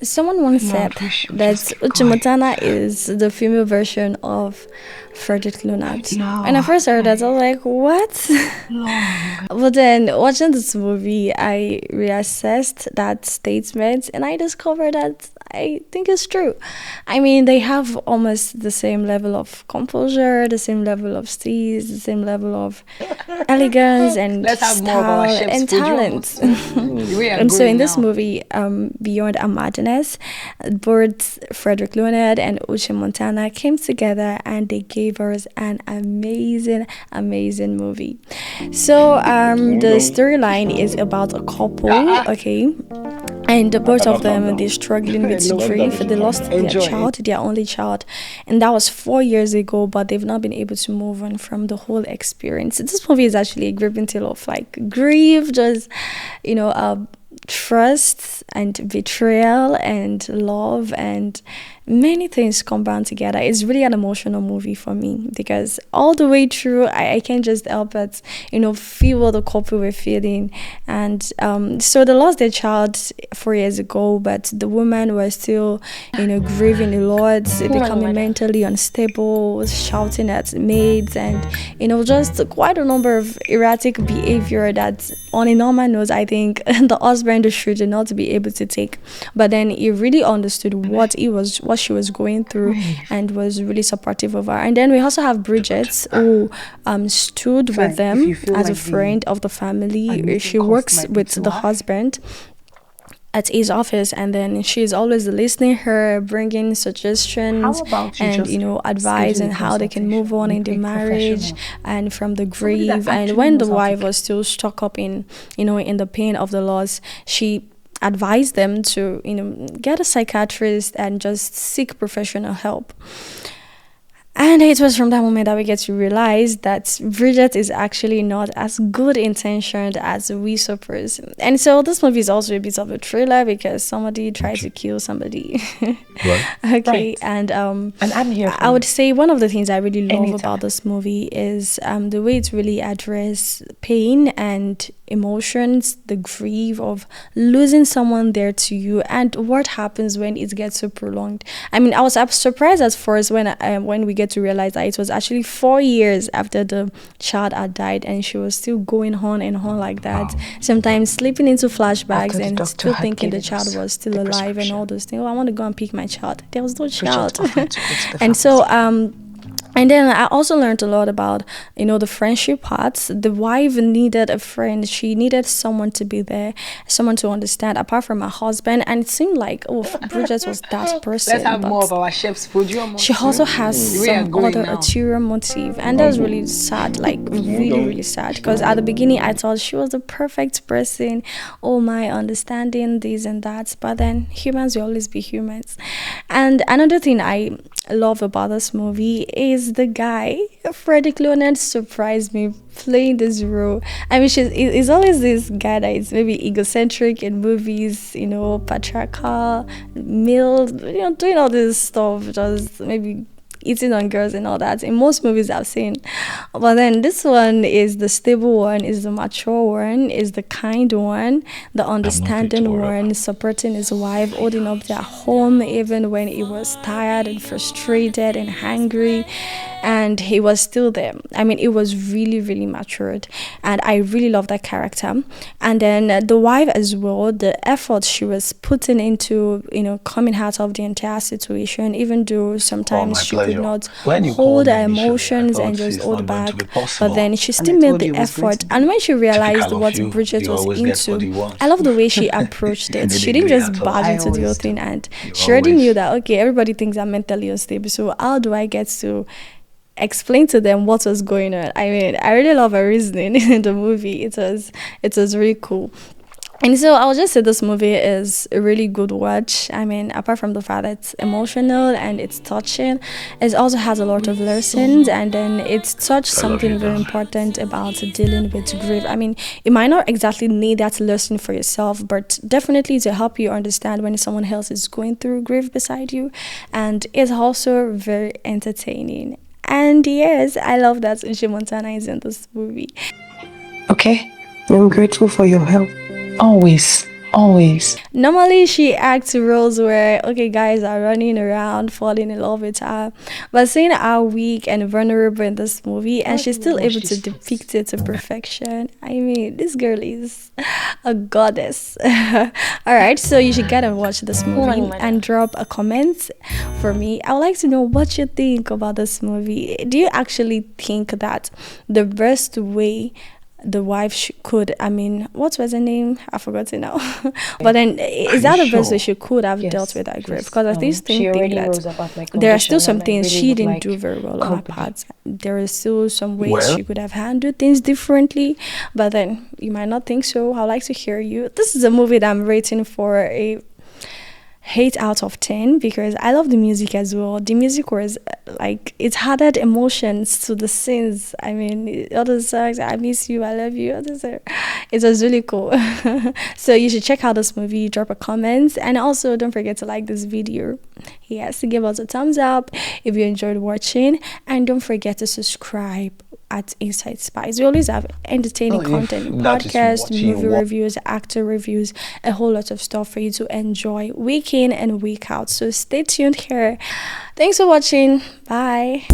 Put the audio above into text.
Someone once No, I said appreciate that just keep Uche going. Montana is the female version of Frederick Leonard. When I No, first heard that, I was like, what? long. But then watching this movie, I reassessed that statement and I discovered that I think it's true. I mean, they have almost the same level of composure, the same level of steeze, the same level of elegance and Let's have more of our style chef's and food. talent. We are And so in going this now. movie, Beyond a Madness, both Frederick Leonard and Uche Montana came together and they gave us an amazing, amazing movie. So the storyline is about a couple, okay, and the both of them they're struggling with grief. They lost their Enjoy it. child, their only child, and that was 4 years ago. But they've not been able to move on from the whole experience. This movie is actually a gripping tale of like grief, just trust and betrayal and love and many things combined together. It's really an emotional movie for me because all the way through I can't just help but feel what the couple were feeling. And so they lost their child 4 years ago, but the woman was still grieving a lot, becoming mentally unstable, shouting at maids, and just quite a number of erratic behavior that on a normal note I think the husband should not be able to take. But then he really understood what she was going through and was really supportive of her. And then we also have Bridget, who stood with them as a friend of the family. She works with the husband at his office, and then she's always listening her, bringing suggestions and advice on how they can move on in their marriage and from the grief. And when the wife was still stuck up in in the pain of the loss, she advised them to get a psychiatrist and just seek professional help. And it was from that moment that we get to realize that Bridget is actually not as good intentioned as we suppose. And so this movie is also a bit of a thriller because somebody tried to kill somebody. Right. Okay. Right. And I'm here. I would say one of the things I really love Anytime. about this movie is the way it really addresses pain and emotions, the grief of losing someone there to you, and what happens when it gets so prolonged. I mean, I was surprised at first when we get to realize that it was actually 4 years after the child had died, and she was still going on and on like that. Sometimes slipping into flashbacks After the and doctor still had thinking the given child us was still the alive and all prescription. those things. Oh, I want to go and pick my child. There was no child. offered to go to the And so pharmacy. and then I also learned a lot about, the friendship parts. The wife needed a friend. She needed someone to be there, someone to understand, apart from her husband. And it seemed like, Bridget was that person. Let's have but more of our chef's food. she also has We are some going other now. ulterior motive, and that was really sad, like really, really sad. Because at the beginning, I thought she was the perfect person, oh my, understanding this and that. But then humans will always be humans. And another thing I love about this movie is the guy. Frederick Leonard surprised me playing this role. I mean, he's always this guy that is maybe egocentric in movies, patriarchal, male, doing all this stuff, just maybe eating on girls and all that in most movies I've seen. But then this one is the stable one, is the mature one, is the kind one, the understanding one, supporting his wife, holding up their home even when he was tired and frustrated and hungry, and he was still there. I mean, it was really, really matured, and I really love that character. And then the wife as well, the effort she was putting into coming out of the entire situation, even though sometimes she could not hold her emotions and just hold back, but then she still made the effort. And when she realized what Bridget was into, I love the way she approached it. She didn't just barge into the whole thing, and she already knew that, okay, everybody thinks I'm mentally unstable, so how do I get to explain to them what was going on? I mean, I really love her reasoning in the movie. It was really cool. And so I'll just say this movie is a really good watch. I mean, apart from the fact that it's emotional and it's touching, it also has a lot of lessons, and then it's touched something very important about dealing with grief. I mean, you might not exactly need that lesson for yourself, but definitely to help you understand when someone else is going through grief beside you. And it's also very entertaining. And yes, I love that Uche Montana is in this movie. Okay? I'm grateful for your help. Always. Always. Normally, she acts roles where, okay, guys are running around, falling in love with her. But seeing her weak and vulnerable in this movie, and she's still able to depict it to perfection. I mean, this girl is a goddess. All right, so you should get and watch this movie and drop a comment for me. I would like to know what you think about this movie. Do you actually think that the best way the wife could, I mean, what was her name? I forgot it now. But then, is that the best way she could have dealt with that grief? Because I still think that there are still some things she didn't do very well on her part. There is still some ways she could have handled things differently. But then, you might not think so. I'd like to hear you. This is a movie that I'm rating for a 8 out of 10 because I love the music as well. The music was like, it added emotions to the scenes. I mean, all the songs, I miss you, I love you, it was really cool. So you should check out this movie, drop a comment, and also don't forget to like this video. Yes, give us a thumbs up if you enjoyed watching, and don't forget to subscribe at Inside Spice. We always have entertaining content, podcasts, movie reviews, actor reviews, a whole lot of stuff for you to enjoy week in and week out. So stay tuned here. Thanks for watching. Bye.